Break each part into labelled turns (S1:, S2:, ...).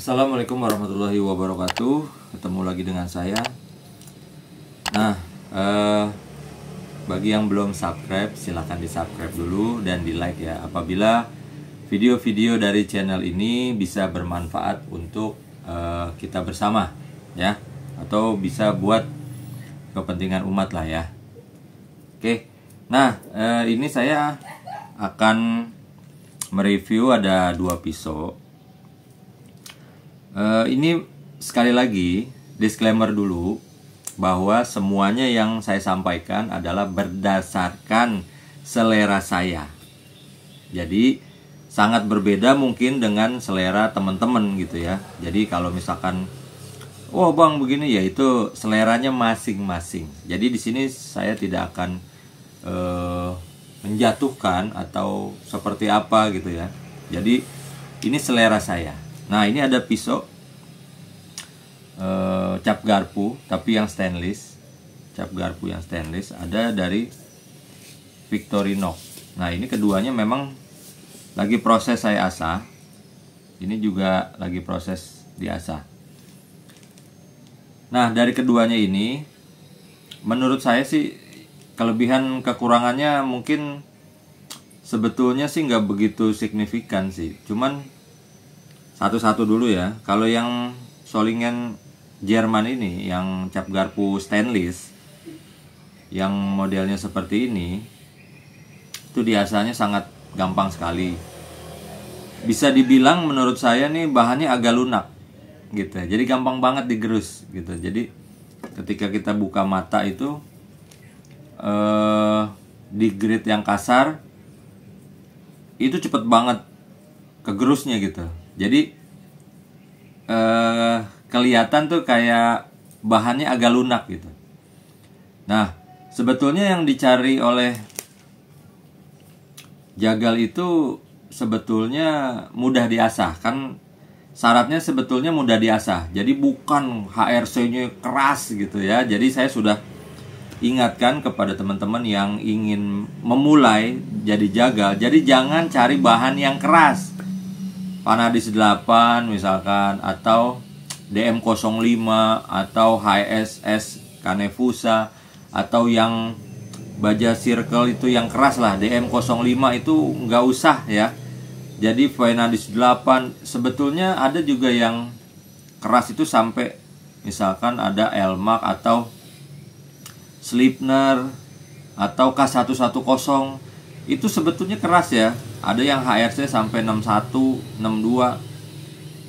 S1: Assalamualaikum warahmatullahi wabarakatuh. Ketemu lagi dengan saya. Nah, bagi yang belum subscribe, silahkan di subscribe dulu dan di like ya. Apabila video-video dari channel ini bisa bermanfaat untuk kita bersama ya, atau bisa buat kepentingan umat lah ya. Oke. Nah, ini saya akan mereview ada 2 pisau. Ini sekali lagi disclaimer dulu bahwa semuanya yang saya sampaikan adalah berdasarkan selera saya. Jadi sangat berbeda mungkin dengan selera teman-teman gitu ya. Jadi kalau misalkan, oh bang begini, ya itu seleranya masing-masing. Jadi di sini saya tidak akan menjatuhkan atau seperti apa gitu ya. Jadi ini selera saya. Nah, ini ada pisau cap garpu tapi yang stainless. Cap garpu yang stainless ada dari Victorinox. Nah, ini keduanya memang lagi proses saya asah. Ini juga lagi proses diasah. Nah, dari keduanya ini menurut saya sih kelebihan kekurangannya mungkin sebetulnya sih nggak begitu signifikan sih. Cuman satu-satu dulu ya. Kalau yang Solingen Jerman ini, yang cap garpu stainless, yang modelnya seperti ini, itu diasahnya sangat gampang sekali. Bisa dibilang menurut saya nih bahannya agak lunak, gitu. Jadi gampang banget digerus, gitu. Jadi ketika kita buka mata itu, di grit yang kasar, itu cepet banget kegerusnya gitu. Jadi kelihatan tuh kayak bahannya agak lunak gitu. Nah, sebetulnya yang dicari oleh jagal itu sebetulnya mudah diasah. Kan syaratnya sebetulnya mudah diasah. Jadi bukan HRC-nya keras gitu ya. Jadi saya sudah ingatkan kepada teman-teman yang ingin memulai jadi jagal. Jadi jangan cari bahan yang keras. Panadis 8 misalkan, atau DM05, atau HSS Kanefusa, atau yang baja circle itu yang keras lah. DM05 itu nggak usah ya. Jadi Panadis 8 sebetulnya ada juga yang keras itu sampai misalkan ada Elmax atau Slipner atau K110, itu sebetulnya keras ya. Ada yang HRC sampai 61, 62.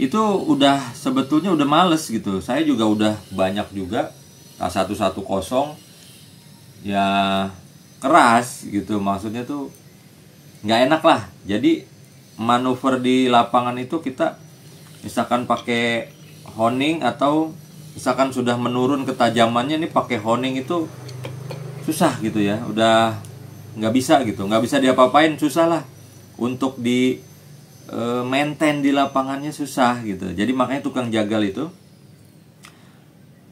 S1: Itu udah sebetulnya udah males gitu. Saya juga udah banyak juga K110 ya keras gitu. Maksudnya tuh nggak enak lah. Jadi manuver di lapangan itu kita misalkan pakai honing, atau misalkan sudah menurun ketajamannya nih pakai honing itu susah gitu ya. Udah nggak bisa gitu, nggak bisa diapa-apain, susah lah untuk di maintain di lapangannya, susah gitu. Jadi makanya tukang jagal itu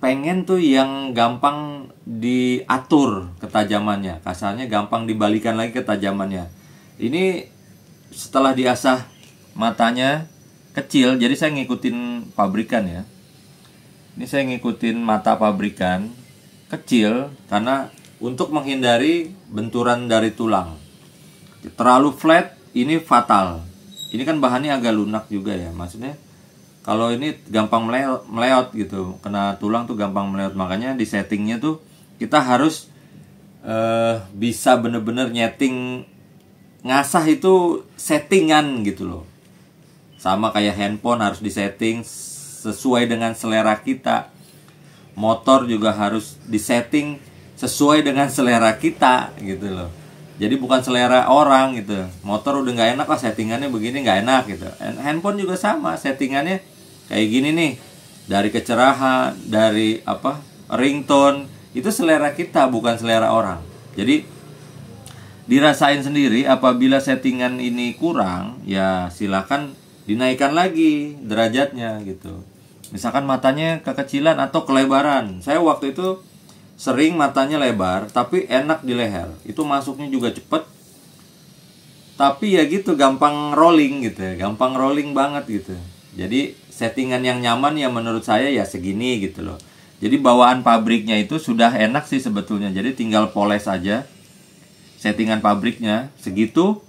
S1: pengen tuh yang gampang diatur ketajamannya, kasarnya gampang dibalikan lagi ketajamannya. Ini setelah diasah matanya kecil, jadi saya ngikutin pabrikan ya. Ini saya ngikutin mata pabrikan kecil karena untuk menghindari benturan dari tulang. Terlalu flat ini fatal. Ini kan bahannya agak lunak juga ya. Maksudnya kalau ini gampang meleot gitu, kena tulang tuh gampang meleot. Makanya di settingnya tuh kita harus bisa bener-bener nyeting. Ngasah itu settingan gitu loh. Sama kayak handphone harus disetting sesuai dengan selera kita. Motor juga harus disetting sesuai dengan selera kita gitu loh. Jadi bukan selera orang gitu. Motor udah nggak enak lah, settingannya begini nggak enak gitu. Handphone juga sama, settingannya kayak gini nih. Dari kecerahan, dari ringtone, itu selera kita bukan selera orang. Jadi dirasain sendiri. Apabila settingan ini kurang, ya silakan dinaikkan lagi derajatnya gitu. Misalkan matanya kekecilan atau kelebaran. Saya waktu itu sering matanya lebar tapi enak di leher, itu masuknya juga cepet, tapi ya gitu gampang rolling gitu ya, gampang rolling banget gitu. Jadi settingan yang nyaman ya menurut saya ya segini gitu loh. Jadi bawaan pabriknya itu sudah enak sih sebetulnya. Jadi tinggal poles aja. Settingan pabriknya segitu,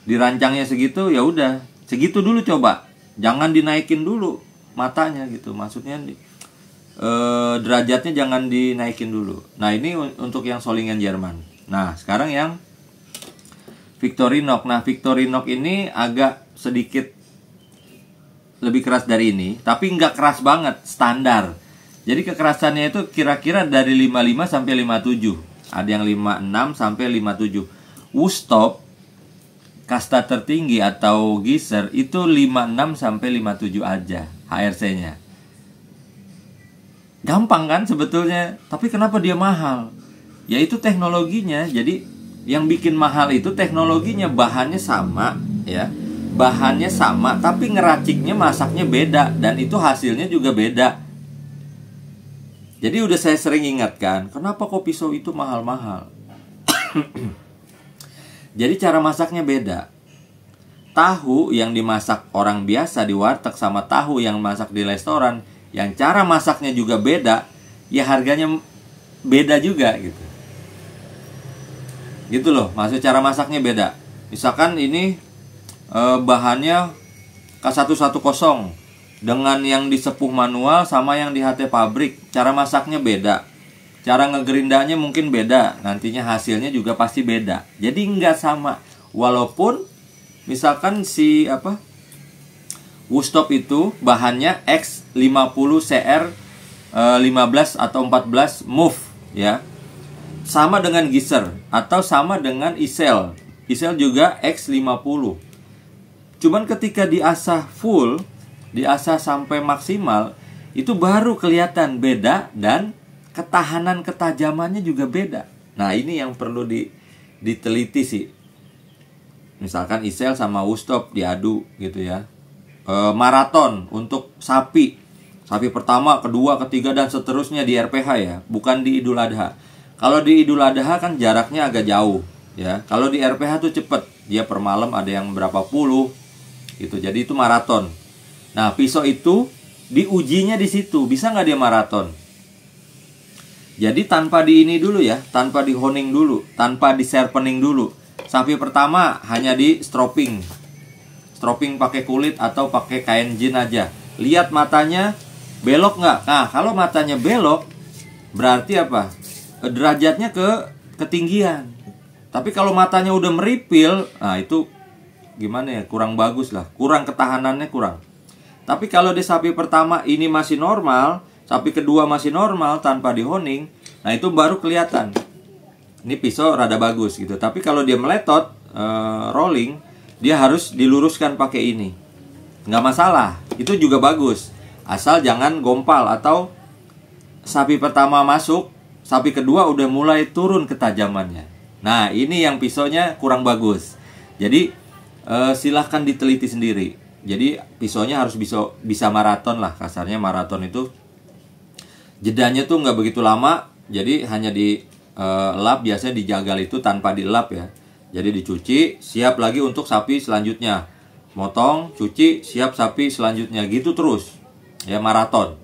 S1: dirancangnya segitu, ya udah segitu dulu coba. Jangan dinaikin dulu matanya gitu. Maksudnya derajatnya jangan dinaikin dulu. Nah, ini untuk yang Solingen Jerman. Nah, sekarang yang Victorinox. Nah, Victorinox ini agak sedikit lebih keras dari ini, tapi nggak keras banget, standar. Jadi kekerasannya itu kira-kira dari 55 sampai 57. Ada yang 56 sampai 57. Woodstock kasta tertinggi atau Geyser itu 56 sampai 57 aja HRC-nya. Gampang kan sebetulnya, tapi kenapa dia mahal? Yaitu teknologinya. Jadi yang bikin mahal itu teknologinya, bahannya sama ya. Bahannya sama, tapi ngeraciknya, masaknya beda, dan itu hasilnya juga beda. Jadi udah saya sering ingatkan, kenapa kok pisau itu mahal-mahal? Jadi cara masaknya beda. Tahu yang dimasak orang biasa di warteg sama tahu yang masak di restoran, yang cara masaknya juga beda, ya harganya beda juga gitu. Gitu loh, maksud cara masaknya beda. Misalkan ini bahannya K110 dengan yang disepuh manual sama yang di HT pabrik, cara masaknya beda, cara ngegerindanya mungkin beda, nantinya hasilnya juga pasti beda. Jadi nggak sama. Walaupun misalkan si Woodstock itu bahannya X50CR 15 atau 14 move ya, sama dengan Geyser atau sama dengan Isel. Isel juga X50. Cuman ketika diasah full, diasah sampai maksimal, itu baru kelihatan beda, dan ketahanan ketajamannya juga beda. Nah, ini yang perlu diteliti sih. Misalkan Isel sama Woodstock diadu gitu ya. Maraton untuk sapi pertama, kedua, ketiga, dan seterusnya di RPH ya, bukan di Idul Adha. Kalau di Idul Adha kan jaraknya agak jauh ya. Kalau di RPH tuh cepet, dia per malam ada yang berapa puluh gitu. Jadi itu maraton. Nah, pisau itu diujinya di situ, bisa nggak dia maraton? Jadi tanpa di ini dulu ya, tanpa di honing dulu, tanpa di sharpening dulu. Sapi pertama hanya di stropping pakai kulit atau pakai kain jin aja. Lihat matanya belok nggak? Nah, kalau matanya belok, berarti apa? Derajatnya ke ketinggian. Tapi kalau matanya udah meripil, nah itu gimana ya? Kurang bagus lah, kurang ketahanannya kurang. Tapi kalau di sapi pertama ini masih normal, sapi kedua masih normal tanpa dihoning, nah itu baru kelihatan. Ini pisau rada bagus gitu. Tapi kalau dia meletot, rolling, dia harus diluruskan pakai ini. Nggak masalah, itu juga bagus. Asal jangan gompal atau sapi pertama masuk, sapi kedua udah mulai turun ketajamannya. Nah, ini yang pisaunya kurang bagus. Jadi silahkan diteliti sendiri. Jadi pisaunya harus bisa maraton lah, kasarnya maraton itu jedanya tuh nggak begitu lama. Jadi hanya di lap, biasanya dijagal itu tanpa dilap ya. Jadi dicuci, siap lagi untuk sapi selanjutnya. Motong, cuci, siap sapi selanjutnya, gitu terus ya, maraton.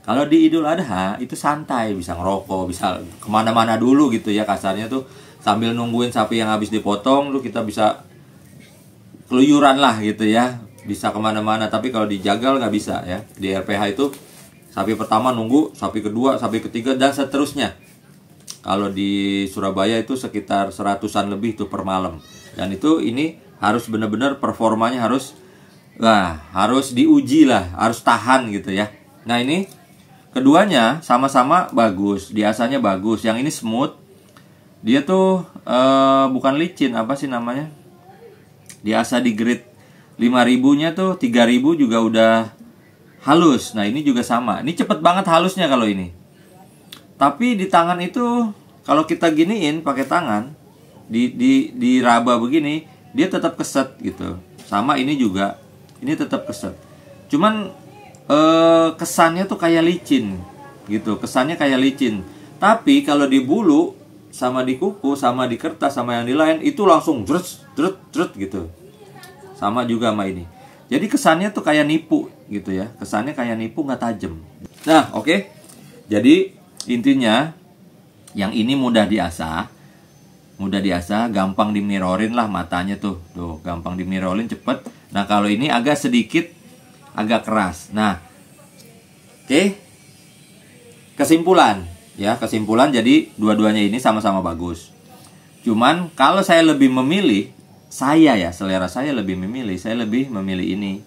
S1: Kalau di Idul Adha itu santai, bisa ngerokok, bisa kemana-mana dulu gitu ya, kasarnya tuh sambil nungguin sapi yang habis dipotong tuh kita bisa keluyuran lah gitu ya, bisa kemana-mana. Tapi kalau dijagal nggak bisa ya. Di RPH itu sapi pertama nunggu, sapi kedua, sapi ketiga, dan seterusnya. Kalau di Surabaya itu sekitar 100-an lebih tuh per malam. Dan itu ini harus benar-benar performanya harus diuji lah, harus tahan gitu ya. Nah, ini keduanya sama-sama bagus, diasahnya bagus. Yang ini smooth. Dia tuh bukan licin, apa sih namanya? Diasah di grade 5.000-nya tuh 3.000 juga udah halus. Nah, ini juga sama. Ini cepet banget halusnya kalau ini. Tapi di tangan itu kalau kita giniin pakai tangan, di raba begini, dia tetap keset gitu. Sama ini juga, ini tetap keset. Cuman kesannya tuh kayak licin gitu. Kesannya kayak licin. Tapi kalau di bulu sama di kuku sama di kertas sama yang di lain itu langsung jret gitu. Sama juga sama ini. Jadi kesannya tuh kayak nipu gitu ya. Kesannya kayak nipu, nggak tajam. Nah, oke. Jadi intinya yang ini mudah diasah. Mudah diasah, gampang dimirorin lah matanya tuh. Tuh, gampang dimirorin cepet. Nah, kalau ini agak sedikit agak keras. Nah, oke. Kesimpulan ya, kesimpulan jadi dua-duanya ini sama-sama bagus. Cuman kalau saya lebih memilih, selera saya lebih memilih, saya lebih memilih ini.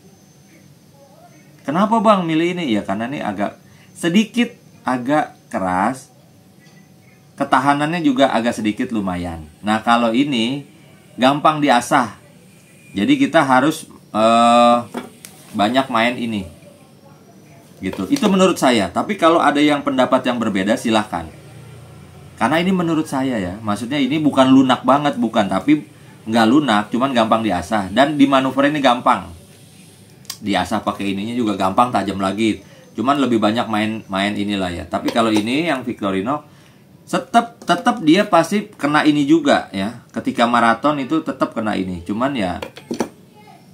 S1: Kenapa bang milih ini? Ya karena ini sedikit agak keras, ketahanannya juga agak sedikit lumayan. Nah kalau ini gampang diasah, jadi kita harus banyak main ini, gitu. Itu menurut saya. Tapi kalau ada yang pendapat yang berbeda silahkan. Karena ini menurut saya ya, maksudnya ini bukan lunak banget, bukan, tapi nggak lunak, cuman gampang diasah dan di manuver ini gampang diasah, pakai ininya juga gampang, tajam lagi, cuman lebih banyak main inilah ya. Tapi kalau ini yang Victorinox tetap dia pasti kena ini juga ya, ketika maraton itu tetap kena ini, cuman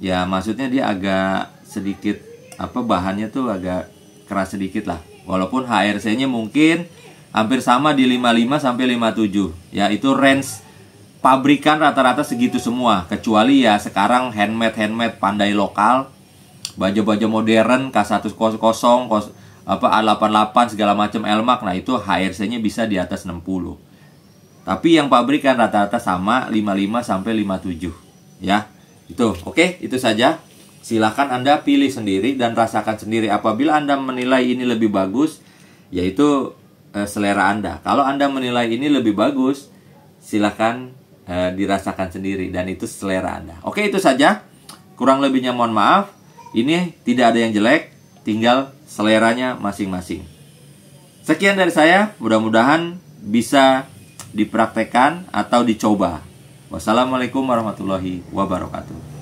S1: ya maksudnya dia agak sedikit bahannya tuh agak keras sedikit lah, walaupun HRC nya mungkin hampir sama di 55 sampai 57 ya, itu range pabrikan rata-rata segitu semua, kecuali ya sekarang handmade pandai lokal, baju-baju modern K100 A88 segala macam Elmax, nah itu HRC-nya bisa di atas 60. Tapi yang pabrikan rata-rata sama 55 sampai 57 ya. Itu oke, itu saja. Silahkan Anda pilih sendiri dan rasakan sendiri. Apabila Anda menilai ini lebih bagus, yaitu selera Anda. Kalau Anda menilai ini lebih bagus, silahkan dirasakan sendiri dan itu selera Anda. Oke, itu saja. Kurang lebihnya mohon maaf. Ini tidak ada yang jelek, tinggal seleranya masing-masing. Sekian dari saya, mudah-mudahan bisa dipraktekkan atau dicoba. Wassalamualaikum warahmatullahi wabarakatuh.